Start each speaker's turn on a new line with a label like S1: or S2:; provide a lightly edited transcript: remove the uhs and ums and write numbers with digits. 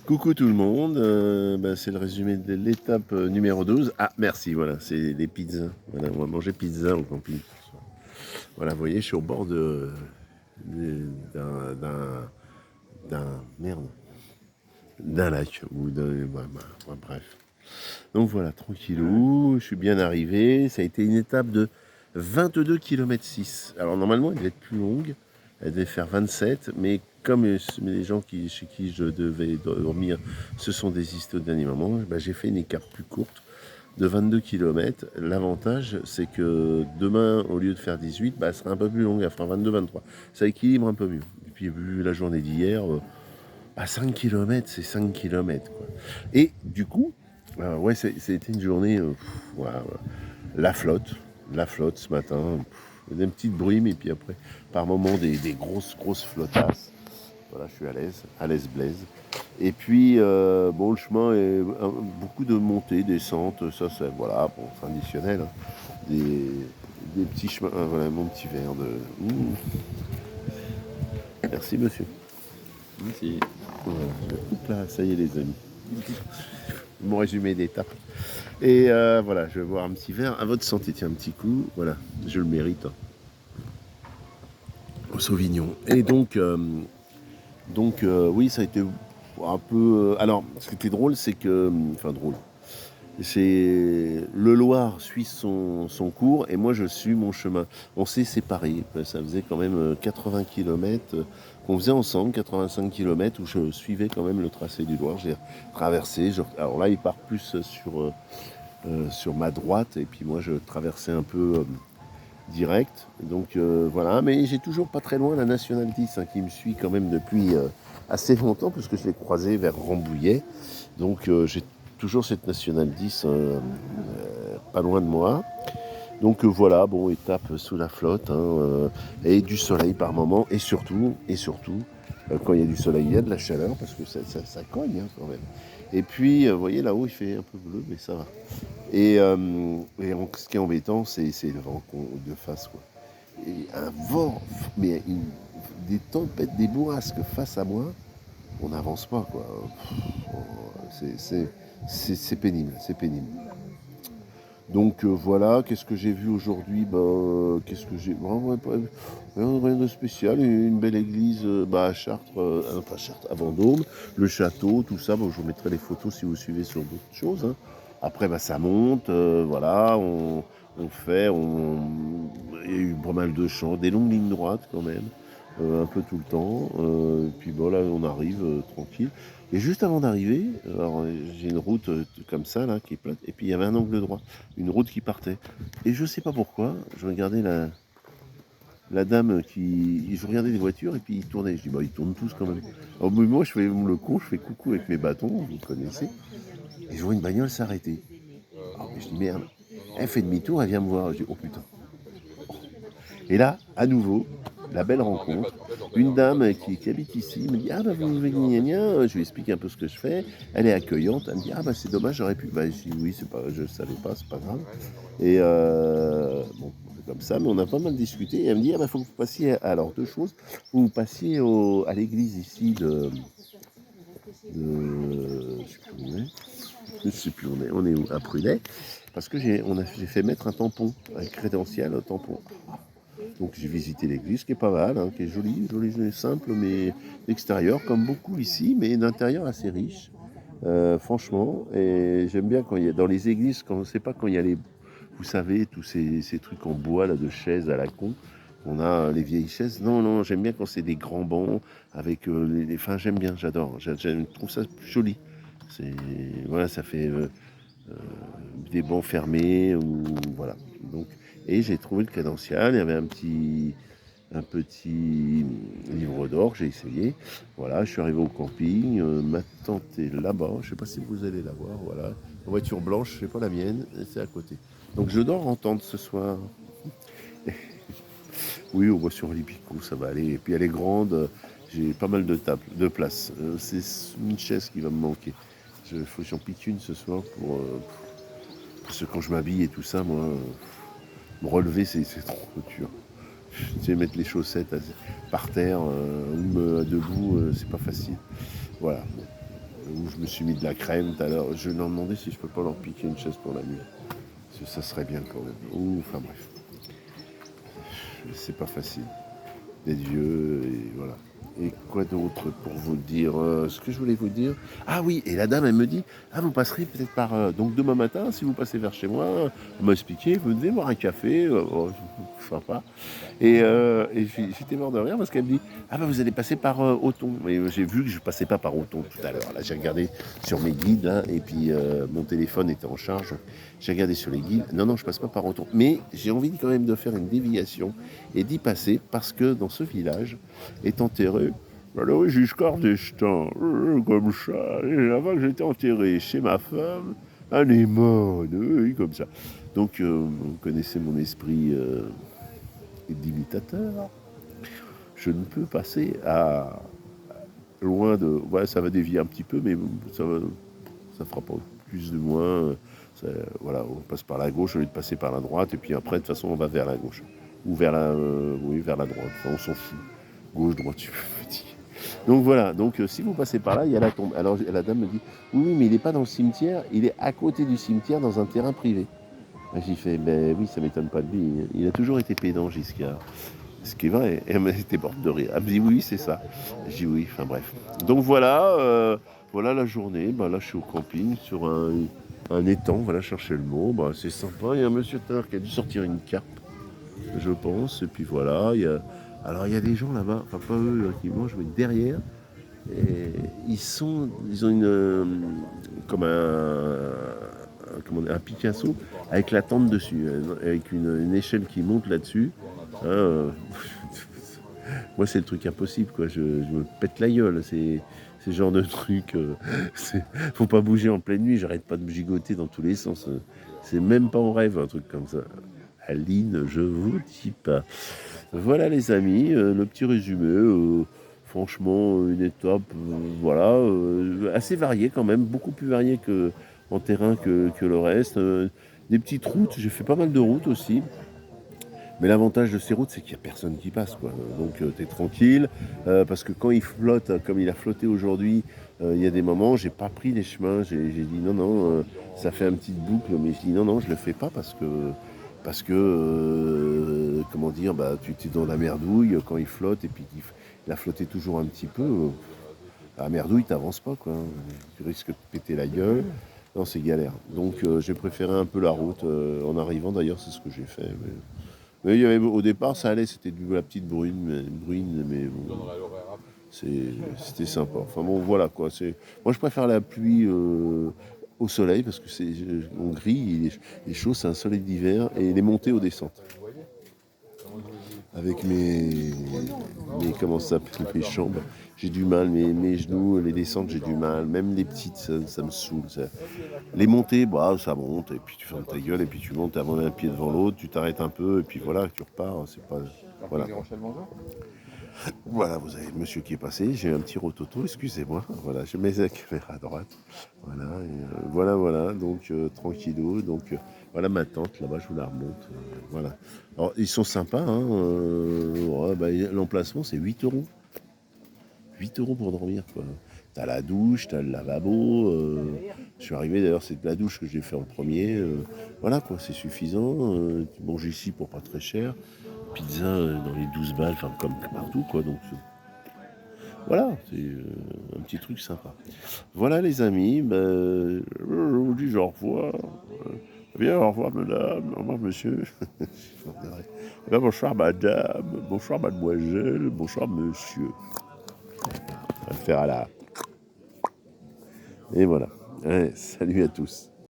S1: Coucou tout le monde, c'est le résumé de l'étape numéro 12. Ah merci, voilà, c'est des pizzas. Voilà, on va manger pizza au camping. Voilà, vous voyez, je suis au bord merde, d'un lac ou bref. Donc voilà, tranquillou, je suis bien arrivé. Ça a été une étape de 22 km 6. Alors normalement, elle devait être plus longue, elle devait faire 27, mais comme les gens chez qui je devais dormir, ce sont désistés au dernier moment, j'ai fait une étape plus courte de 22 km. L'avantage, c'est que demain, au lieu de faire 18, elle sera un peu plus longue, elle fera 22-23. Ça équilibre un peu mieux. Et puis, vu la journée d'hier, 5 km, c'est 5 km. Quoi. Et du coup, ouais, c'était une journée, voilà, la flotte, la flotte ce matin, des petites brumes, et puis après, par moments, des grosses flottasses. Voilà, je suis à l'aise blaise. Et puis, bon, le chemin est beaucoup de montées, descentes, ça, c'est, voilà, bon, traditionnel. Hein. Des petits chemins, voilà, mon petit verre de... Merci, monsieur.
S2: Merci.
S1: Voilà, hop là, ça y est, les amis. Mon résumé d'étape. Et voilà, je vais boire un petit verre. À votre santé, tiens, un petit coup. Voilà, je le mérite. Hein. Au Sauvignon. Et oui, ça a été un peu. Alors, ce qui était drôle, c'est que. Enfin, drôle. C'est le Loir suit son cours et moi je suis mon chemin. On s'est séparés. Ça faisait quand même 80 km qu'on faisait ensemble, 85 km où je suivais quand même le tracé du Loir. J'ai traversé. Alors là, il part plus sur ma droite et puis moi je traversais un peu direct. Donc voilà, mais j'ai toujours pas très loin la Nationale 10 hein, qui me suit quand même depuis assez longtemps parce que je l'ai croisée vers Rambouillet. Donc j'ai toujours cette Nationale 10 pas loin de moi. Donc voilà, bon, étape sous la flotte hein, et du soleil par moment et surtout quand il y a du soleil, il y a de la chaleur parce que ça cogne hein, quand même. Et puis, vous voyez là-haut, il fait un peu bleu, mais ça va. Ce qui est embêtant, c'est le vent de face. Quoi. Et un vent, mais des tempêtes, des bourrasques face à moi, on n'avance pas. Quoi. C'est pénible, c'est pénible. Donc voilà, qu'est-ce que j'ai vu aujourd'hui qu'est-ce que j'ai vraiment rien de spécial, une belle église à Chartres, pas Chartres, à Vendôme, le château, tout ça. Bon, je vous mettrai les photos si vous suivez sur d'autres choses. Hein. Après, ça monte, voilà, on fait, il y a eu pas mal de champs, des longues lignes droites quand même, un peu tout le temps. Puis bon, là, on arrive tranquille. Et juste avant d'arriver, alors j'ai une route comme ça là qui est plate, et puis il y avait un angle droit, une route qui partait. Et je sais pas pourquoi, je regardais la dame qui. Je regardais les voitures et puis ils tournaient. Je dis ils tournent tous quand même. Alors moi je fais le con, je fais coucou avec mes bâtons, vous connaissez. Et je vois une bagnole s'arrêter. Alors je dis merde. Elle fait demi-tour, elle vient me voir. Je dis oh putain. Et là, à nouveau, la belle rencontre. Une dame qui habite ici me dit ah vous venez je lui explique un peu ce que je fais. Elle est accueillante. Elle me dit ah c'est dommage j'aurais pu. Je dis oui c'est pas, je savais pas c'est pas grave. Et bon c'est comme ça mais on a pas mal discuté. Et elle me dit faut que vous passiez alors deux choses. Vous passiez à l'église ici je sais plus où on est. On est où à Prunet parce que j'ai fait mettre un tampon un crédentiel un tampon. Donc j'ai visité l'église qui est pas mal, hein, qui est jolie, simple, mais extérieure, comme beaucoup ici, mais d'intérieur assez riche, franchement. Et j'aime bien quand il y a dans les églises, quand on ne sait pas quand il y a les, vous savez, tous ces trucs en bois là de chaises à la con. On a les vieilles chaises. Non, j'aime bien quand c'est des grands bancs avec enfin, j'aime bien, j'adore. Je trouve ça joli. C'est voilà, ça fait euh, des bancs fermés ou voilà. Donc et j'ai trouvé le crédential. Il y avait un petit livre d'or, j'ai essayé. Voilà, je suis arrivé au camping. Ma tante est là-bas. Je ne sais pas si vous allez la voir. Voilà, en voiture blanche, c'est pas la mienne, c'est à côté. Donc je dors en tente ce soir. Oui, on voit sur l'Hippico, ça va aller. Et puis elle est grande. J'ai pas mal de tables, de place. C'est une chaise qui va me manquer. Il faut que j'en pique une ce soir parce que quand je m'habille et tout ça, moi, me relever, c'est trop dur. Tu sais, mettre les chaussettes par terre ou debout, c'est pas facile. Voilà. où je me suis mis de la crème tout à l'heure. Je leur demandais si je peux pas leur piquer une chaise pour la nuit. Parce que ça serait bien quand même. Enfin bref, c'est pas facile d'être vieux et voilà. Et quoi d'autre pour vous dire ce que je voulais vous dire. Ah oui, et la dame, elle me dit, ah, vous passerez peut-être par... donc demain matin, si vous passez vers chez moi, elle m'a expliqué, vous venez boire un café, sympa. Et j'étais mort de rire parce qu'elle me dit, ah bah vous allez passer par Auton. Mais j'ai vu que je passais pas par Auton tout à l'heure. Là, j'ai regardé sur mes guides, là, et puis mon téléphone était en charge. J'ai regardé sur les guides. Non, non, je passe pas par Auton. Mais j'ai envie quand même de faire une déviation et d'y passer parce que dans ce village est enterré alors, Giscard d'Estaing, comme ça. Et avant que j'étais enterré chez ma femme, un anémone, oui, comme ça. Donc, vous connaissez mon esprit d'imitateur. Je ne peux passer à loin de... Ouais, ça va dévier un petit peu, mais ça fera pas plus de moins. Voilà, on passe par la gauche au lieu de passer par la droite, et puis après, de toute façon, on va vers la gauche. Ou vers la, oui, vers la droite. Enfin, on s'en fout. Gauche, droite, tu me dis. Donc voilà, donc si vous passez par là, il y a la tombe. Alors la dame me dit, oui, oui, mais il n'est pas dans le cimetière, il est à côté du cimetière dans un terrain privé. J'ai fait, ben oui, ça m'étonne pas de lui. Il a toujours été pédant, Giscard. Ce qui est vrai. Et elle était morte de rire. Elle me dit, oui, c'est ça. J'ai dit, oui, enfin bref. Donc voilà, voilà la journée. Ben, là, je suis au camping, sur un étang, voilà, chercher le mot. Ben, c'est sympa. Il y a un monsieur tout à l'heure qui a dû sortir une carpe, je pense. Et puis voilà, alors il y a des gens là-bas, enfin pas eux qui mangent, mais derrière, et ils ont comme un Picasso avec la tente dessus, avec une échelle qui monte là-dessus. Hein, moi, c'est le truc impossible, quoi. Je me pète la gueule. C'est ce genre de truc. Faut pas bouger en pleine nuit. J'arrête pas de me gigoter dans tous les sens. C'est même pas en rêve, un truc comme ça. Aline, je vous dis pas. Voilà, les amis, le petit résumé. Franchement, une étape, voilà, assez variée quand même, beaucoup plus variée en terrain que le reste. Des petites routes, j'ai fait pas mal de routes aussi. Mais l'avantage de ces routes, c'est qu'il n'y a personne qui passe, quoi. Donc tu es tranquille, parce que quand il flotte, comme il a flotté aujourd'hui, il y a des moments, j'ai pas pris les chemins, j'ai dit non, non, ça fait une petite boucle, mais je dis non, non, je le fais pas parce que comment dire, bah, tu es dans la merdouille quand il flotte, et puis il a flotté toujours un petit peu. À la merdouille, t'avances pas, quoi. Tu risques de péter la gueule. Non, c'est galère. Donc j'ai préféré un peu la route en arrivant, d'ailleurs, c'est ce que j'ai fait. Mais il y avait, au départ, ça allait, c'était de la petite bruine, mais bon, c'était sympa. Enfin bon, voilà quoi. Moi, je préfère la pluie au soleil parce que mon gris, il est chaud, c'est un soleil d'hiver et les montées aux descentes. Avec comment ça s'appelle, mes jambes, j'ai du mal, mes genoux, les descentes, j'ai du mal. Même les petites, ça me saoule. Les montées, bah, ça monte, et puis tu fermes ta gueule, et puis tu montes, avant un pied devant l'autre, tu t'arrêtes un peu, et puis voilà, tu repars. C'est pas. Voilà. Voilà, vous avez le monsieur qui est passé, j'ai un petit rototo, excusez-moi. Voilà, je mets la caméra à droite. Voilà, voilà, donc tranquillou. Donc voilà ma tente, là-bas, je vous la remonte. Voilà. Alors, ils sont sympas, hein. Ouais, bah, l'emplacement, c'est 8 €. 8 € pour dormir, quoi. T'as la douche, t'as le lavabo. Je suis arrivé, d'ailleurs, c'est de la douche que j'ai fait en premier. Voilà, quoi, c'est suffisant. Tu manges ici pour pas très cher. Pizza dans les 12 balles, enfin, comme partout, quoi. Donc, voilà, c'est un petit truc sympa. Voilà, les amis, je vous dis au revoir. Bien, au revoir, madame. Au revoir, monsieur. Bonsoir, madame. Bonsoir, mademoiselle. Bonsoir, monsieur. On va le faire à la... Et voilà. Allez, salut à tous.